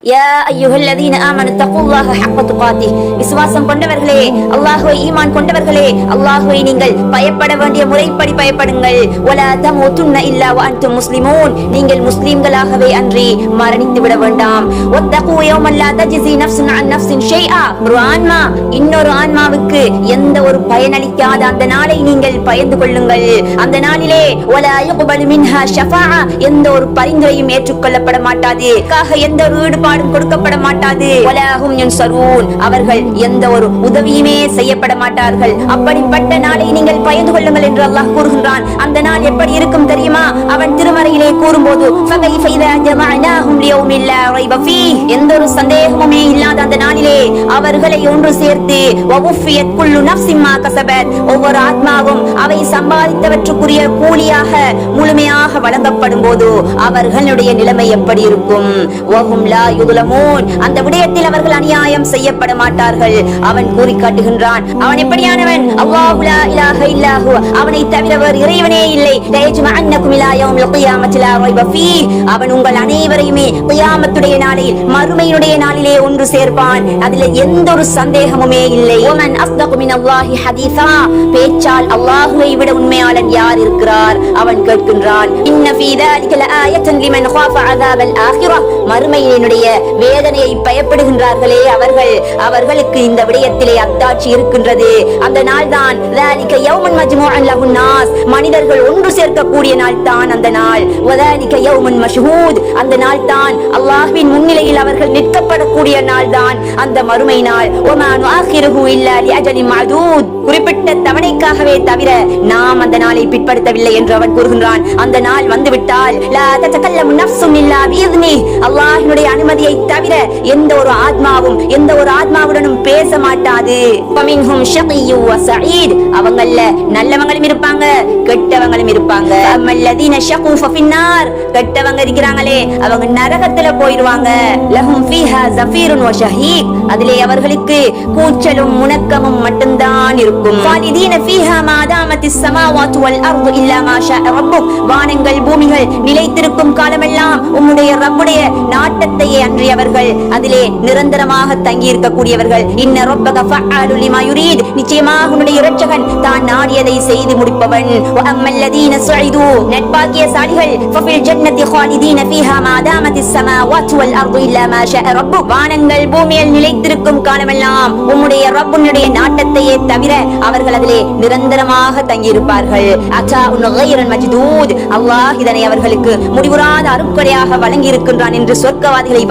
யா அய்யுஹல்லதீன ஆமனு தக்குல்லாஹ ஹக்க துகாத்திஹ். விசுவாசம் கொண்டவர்களே, அல்லாஹ்வை ஈமான் கொண்டவர்களே, அல்லாஹ்வை நீங்கள் பயப்பட வேண்டிய முறைப்படி பயப்படுங்கள். வலா தமூதுன்ன இல்லா வ அன்தும் முஸ்லிமூன். நீங்கள் முஸ்லிம்களாகவே அன்றி மரணித்து விட வேண்டாம். வத்தகு யௌமன் லா தஜ்ஸி நஃப்ஸுன் அன் நஃப்ஸின் ஷைஆ. ஒரு ஆன்மா இன்னொரு ஆன்மாவுக்கு எந்த ஒரு பயனளிக்காத அந்த நாளை நீங்கள் பயந்து கொள்ளுங்கள். அந்த நாளிலே வலா யுக்பலு மின்ஹா ஷஃபாஅ. எந்த ஒரு பரிந்துரையும் ஏற்றுக்கொள்ளப்பட மாட்டாது. எந்த ஒரு ஈடுபாடும் கொடுக்கப்பட மாட்டாது. வலஹும் யுன்ஸரூன். அவர்கள் எந்த ஒரு உதவியுமே செய்யப்பட மாட்டார்கள். அப்படிப்பட்ட நாளை நீங்கள் பயந்து கொள்ளுங்கள் என்று அல்லாஹ் கூறுகின்றான். அந்த நாள் எப்படி இருக்கும் தெரியுமா? அவன் திருமறையிலே கூறும்போது ஃபகைஃப இதா ஜமஅனாஹும் லியௌமின் லா ரைப ஃபீஹ். எந்த ஒரு சந்தேகமுமே இல்லாத அந்த நாளிலே அவர்களை ஒன்று சேர்த்து வவுஃபியத் குல்லு நஃப்ஸின் மா கஸபத். ஒவ்வொரு ஆத்மாவும் அவை சம்பாதித்தவற்றுக்குரிய கூலியாக முழுமையாக வழங்கப்படும் போது அவர்களுடைய நிலைமை எப்படி இருக்கும்? வஹும் லா யுதுலமூன். அந்த விடயத்தில் அவர்கள் அநியாயம் செய்யப்பட மாட்டார்கள். அவன் கூறி காட்டுகின்றான், அவன் எப்படியானவன்? அல்லாஹு லா இலாஹ இல்லா ஹுவ. அவனை தவிர வேறு இறைவனே இல்லை. லயஜ்மஅன்னகும் இலா யௌமில் கியாமத்தி லா ரைப ஃபீஹ். அவன் உங்கள் அனைவரையுமே கியாமத்துடைய நாளில், மறுமையினுடைய நாளிலே ஒன்று சேர்ப்பான். அதில் எந்த ஒரு சந்தேகமுமே இல்லை. வமன் அஸ்தகு மினல்லாஹி ஹதீஸா. பேச்சால் அல்லாஹ்வை விட உண்மையாளன் யார் இருக்கிறார்? அவன் கேட்கின்றான், இன்ன ஃபீ ذلك லஆயத்தன் லிமன் خاف عذاب الآخرة. மறுமையினுடைய வேதனையை பயப்படுகின்றார்களே அவர்களுக்கு இந்த விடயத்திலே அத்தாட்சி இருக்கின்றது. அந்த நாள் தான் ذلك يوم مجموع له الناس. மனிதர்கள் ஒன்று சேர்க்கக்கூடிய நாள் தான் அந்த நாள். وذلك يوم مشهود. அந்த நாள் தான் அல்லாஹ்வின் முன்னிலையில் அவர்கள் நிற்கப்படக்கூடிய நாள் தான் அந்த மறுமை நாள். وما نؤخره الا لاجل معدود. குறிப்பிட்ட தவணைக்காகவே தவிர நாம் அந்த நாளை பிற்படுத்தவில்லை என்று அவன் கூறுகின்றான். அந்த நாள் வந்துவிட்டால் லா ததகல்லமு நஃப்ஸுன் இல்லா பிஇذنஹ். அல்லாஹ்வுடைய அனுமதியை தவிர எந்த ஒரு ஆத்மாவுடனும் பேச மாட்டாது. ஃபமின்ஹும் ஷகிய்யு வ ஸஈத். அவங்கள்ல நல்லவங்களும் இருப்பாங்க, கெட்டவங்களும் இருப்பாங்க. அம்மல்லதீன ஷகு ஃபபின்னார். கெட்டவங்க இருக்கிறாங்களே அவங்க நரகத்துல போயிடுவாங்க. லஹும் ஃபீஹா ஸஃபீருன் வ ஷஹீக். அதிலே அவர்களுக்கு கூச்சலும் முனக்கமும் மட்டும்தான் இருக்கும். ஃபாலிதீன ஃபீஹா மா தாமத்திஸ் ஸமாவாத்து வல் அர்து இல்லா மா ஷாஅ ரப்புக். வானங்கள் பூமிகள் நிலைத்திருக்கும் காலமெல்லாம் உம்முடைய ரப்புடைய நாட்டத்தையே அன்றி அவர்கள் அதிலே நிரந்தரமாக தங்கி இருக்கக்கூடியவர்கள். இன்ன ரப்பக ஃபஅலு லிமா யுரீத். நிச்சயமாக உன்னுடைய இரட்சகன் தான் நாடியதை செய்து முடிப்பவன். வ அம்மல்லதீன ஸுஇது. நட்பாக்கியசாலிகள் ஃபஃபில் ஜன்னதி ஹாலிதீன ஃபீஹா மா தாமத்திஸ் ஸமாவாத்து வல் அர்து இல்லா மா ஷாஅ ரப்புக். வானங்கள் பூமியில் நிலைத்திருக்கும் காலமெல்லாம் உம்முடைய ரப்புடைய நாட்டத்தையே தவிர அவர்கள் அதிலே நிரந்தரமாக தங்கி இருப்பார்கள். அதாஉன் கைரன் மஜ்தூத். அல்லாஹ் இதனை அவர்களுக்கு முடிவுறாத அருட்கொடையாக வழங்கி இருக்கின்றான் என்று சொர்க்கவாதிகளை